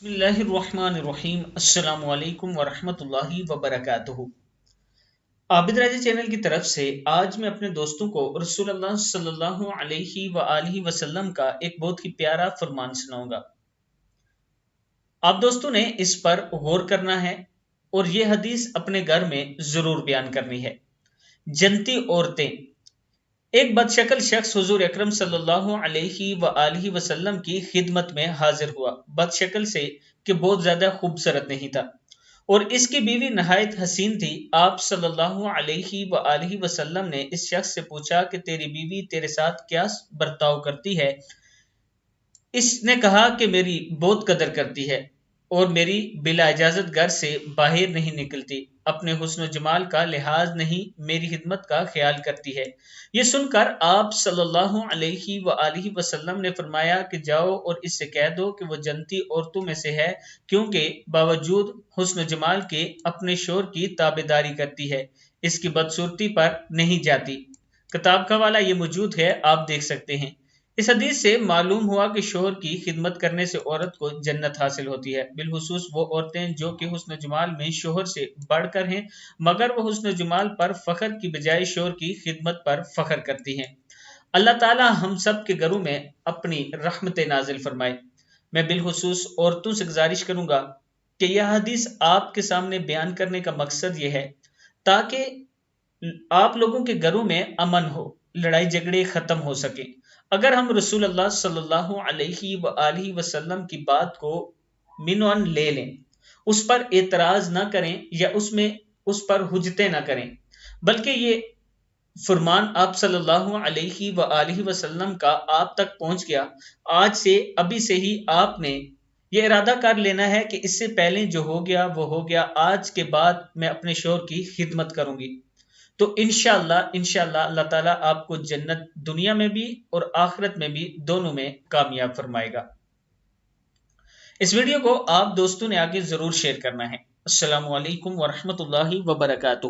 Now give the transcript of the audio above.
بسم اللہ الرحمن الرحیم۔ السلام علیکم ورحمۃ اللہ وبرکاتہ۔ عابد راجہ چینل کی طرف سے آج میں اپنے دوستوں کو رسول اللہ صلی اللہ علیہ وآلہ وسلم کا ایک بہت ہی پیارا فرمان سناؤں گا۔ آپ دوستوں نے اس پر غور کرنا ہے اور یہ حدیث اپنے گھر میں ضرور بیان کرنی ہے۔ جنتی عورتیں۔ ایک بد شکل شخص حضور اکرم صلی اللہ علیہ وآلہ وسلم کی خدمت میں حاضر ہوا، بد شکل سے کہ بہت زیادہ خوبصورت نہیں تھا، اور اس کی بیوی نہایت حسین تھی۔ آپ صلی اللہ علیہ وآلہ وسلم نے اس شخص سے پوچھا کہ تیری بیوی تیرے ساتھ کیا برتاؤ کرتی ہے؟ اس نے کہا کہ میری بہت قدر کرتی ہے اور میری بلا اجازت گھر سے باہر نہیں نکلتی، اپنے حسن و جمال کا لحاظ نہیں، میری خدمت کا خیال کرتی ہے۔ یہ سن کر آپ صلی اللہ علیہ وآلہ وسلم نے فرمایا کہ جاؤ اور اس سے کہہ دو کہ وہ جنتی عورتوں میں سے ہے، کیونکہ باوجود حسن و جمال کے اپنے شوہر کی تابعداری کرتی ہے، اس کی بدصورتی پر نہیں جاتی۔ کتاب کا حوالہ یہ موجود ہے، آپ دیکھ سکتے ہیں۔ اس حدیث سے معلوم ہوا کہ شوہر کی خدمت کرنے سے عورت کو جنت حاصل ہوتی ہے، بالخصوص وہ عورتیں جو کہ حسن و جمال میں شوہر سے بڑھ کر ہیں، مگر وہ حسن و جمال پر فخر کی بجائے شوہر کی خدمت پر فخر کرتی ہیں۔ اللہ تعالی ہم سب کے گھروں میں اپنی رحمت نازل فرمائے۔ میں بالخصوص عورتوں سے گزارش کروں گا کہ یہ حدیث آپ کے سامنے بیان کرنے کا مقصد یہ ہے تاکہ آپ لوگوں کے گھروں میں امن ہو، لڑائی جھگڑے ختم ہو سکے۔ اگر ہم رسول اللہ صلی اللہ علیہ وآلہ وسلم کی بات کو منون لے لیں، اس پر اعتراض نہ کریں یا اس پر حجتیں نہ کریں، بلکہ یہ فرمان آپ صلی اللہ علیہ وآلہ وسلم کا آپ تک پہنچ گیا، آج سے ابھی سے ہی آپ نے یہ ارادہ کر لینا ہے کہ اس سے پہلے جو ہو گیا وہ ہو گیا، آج کے بعد میں اپنے شوہر کی خدمت کروں گی، تو انشاءاللہ اللہ تعالیٰ آپ کو جنت دنیا میں بھی اور آخرت میں بھی دونوں میں کامیاب فرمائے گا۔ اس ویڈیو کو آپ دوستوں نے آگے ضرور شیئر کرنا ہے۔ السلام علیکم ورحمۃ اللہ وبرکاتہ۔